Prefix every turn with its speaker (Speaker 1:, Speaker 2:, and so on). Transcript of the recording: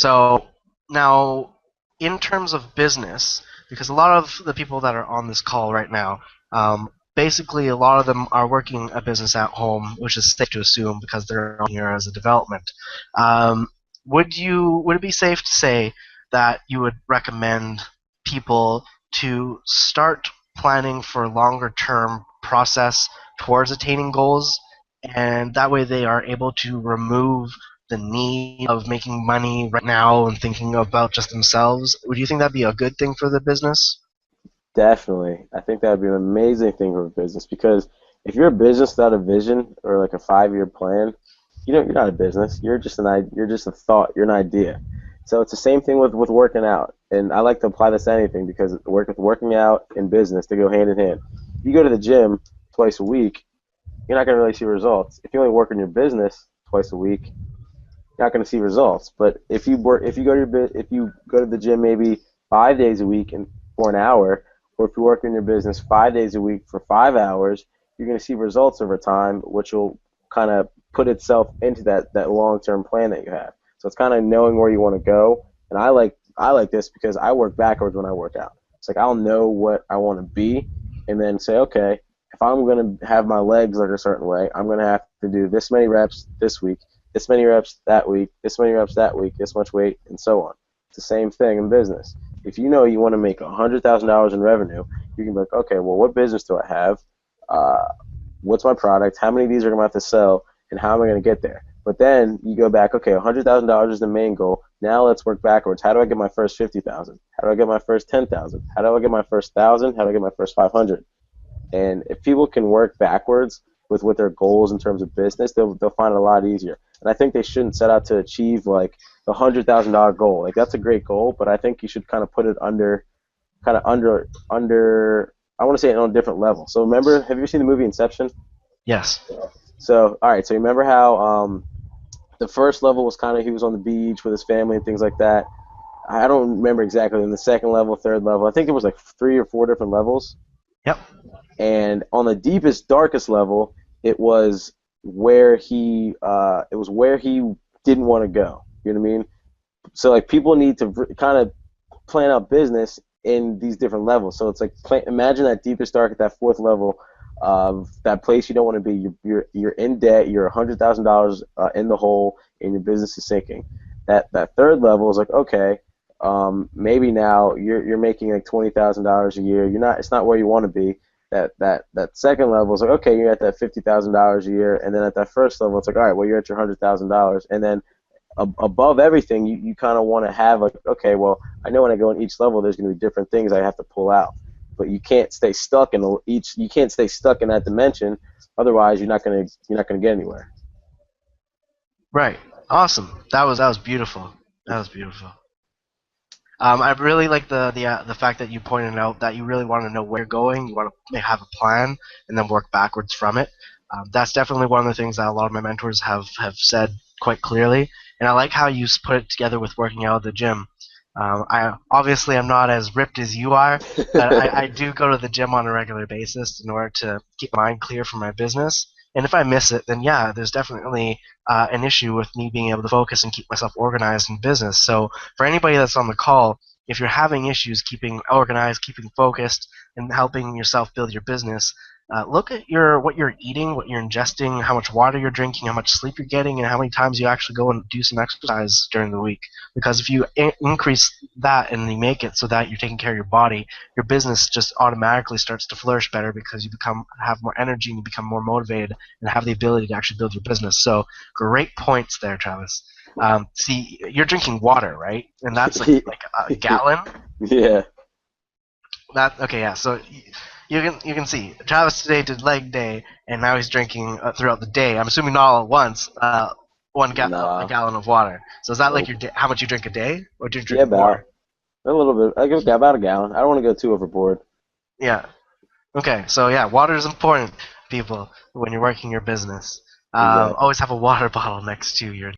Speaker 1: So now, in terms of business, because a lot of the people that are on this call right now, basically a lot of them are working a business at home, which is safe to assume because they're on here as a development. Um, would it be safe to say that you would recommend people to start planning for longer term process towards attaining goals, and that way they are able to remove the need of making money right now and thinking about just themselves? Would you think that'd be a good thing for the business?
Speaker 2: Definitely. I think that would be an amazing thing for a business because if you're a business without a vision or like a 5-year plan, you're not a business. You're just a thought. You're an idea. So it's the same thing with working out. And I like to apply this to anything because working out and business, they go hand in hand. You go to the gym twice a week, you're not going to really see results. If you only work in your business twice a week, you're not going to see results. But if you go to the gym maybe 5 days a week and for an hour, or if you work in your business 5 days a week for 5 hours, you're going to see results over time, which will kind of put itself into that long-term plan that you have. So it's kind of knowing where you want to go. And I like this because I work backwards when I work out. It's like I'll know what I want to be, and then say, okay, if I'm going to have my legs like a certain way, I'm going to have to do this many reps this week, this many reps that week, this many reps that week, this much weight, and so on. It's the same thing in business. If you know you want to make $100,000 in revenue, you can be like, okay, well, what business do I have? Uh, what's my product? How many of these are going to have to sell? And how am I going to get there? But then you go back, okay, $100,000 is the main goal. Now let's work backwards. How do I get my first 50,000? How do I get my first 10,000? How do I get my first 1,000? How do I get my first 500? And if people can work backwards with their goals in terms of business, they'll find it a lot easier. And I think they shouldn't set out to achieve like the $100,000 goal. Like that's a great goal, but I think you should kind of put it under. I want to say it on a different level. So remember, have you ever seen the movie Inception?
Speaker 1: Yes.
Speaker 2: So all right, so you remember how the first level was kind of he was on the beach with his family and things like that. I don't remember exactly. In the second level, third level, I think it was like 3 or 4 different levels.
Speaker 1: Yep.
Speaker 2: And on the deepest, darkest level, it was where he didn't want to go. You know what I mean? So like people need to kind of plan out business in these different levels. So it's like imagine that deepest dark at that fourth level of that place you don't want to be. You're in debt. You're $100,000 in the hole, and your business is sinking. That third level is like okay, maybe now you're making like $20,000 a year. It's not where you want to be. That second level is like okay, you're at that $50,000 a year, and then at that first level it's like all right, well you're at your $100,000, and then above everything, you kind of want to have like, okay, well, I know when I go in each level, there's going to be different things I have to pull out, but you can't stay stuck in you can't stay stuck in that dimension, otherwise you're not gonna get anywhere.
Speaker 1: Right. Awesome. That was beautiful. That was beautiful. I really like the fact that you pointed out that you really want to know where you're going. You want to have a plan and then work backwards from it. That's definitely one of the things that a lot of my mentors have said quite clearly. And I like how you put it together with working out at the gym. I obviously I'm not as ripped as you are, but I do go to the gym on a regular basis in order to keep my mind clear for my business. And if I miss it, then yeah, there's definitely an issue with me being able to focus and keep myself organized in business. So for anybody that's on the call, if you're having issues keeping organized, keeping focused, and helping yourself build your business, look at what you're eating, what you're ingesting, how much water you're drinking, how much sleep you're getting, and how many times you actually go and do some exercise during the week. Because if you increase that and you make it so that you're taking care of your body, your business just automatically starts to flourish better because you have more energy and you become more motivated and have the ability to actually build your business. So great points there, Travis. See, you're drinking water, right? And that's like a gallon.
Speaker 2: Yeah.
Speaker 1: That okay, yeah. So you can see Travis today did leg day, and now he's drinking throughout the day. I'm assuming not all at once. A
Speaker 2: Nah.
Speaker 1: gallon of water. So is that like
Speaker 2: Nope.
Speaker 1: how much you drink a day, or do you
Speaker 2: Yeah,
Speaker 1: drink more?
Speaker 2: about a little bit. I give about a gallon. I don't want to go too overboard.
Speaker 1: Yeah. Okay. So yeah, water is important, people, when you're working your business.
Speaker 2: Exactly.
Speaker 1: Always have a water bottle next to your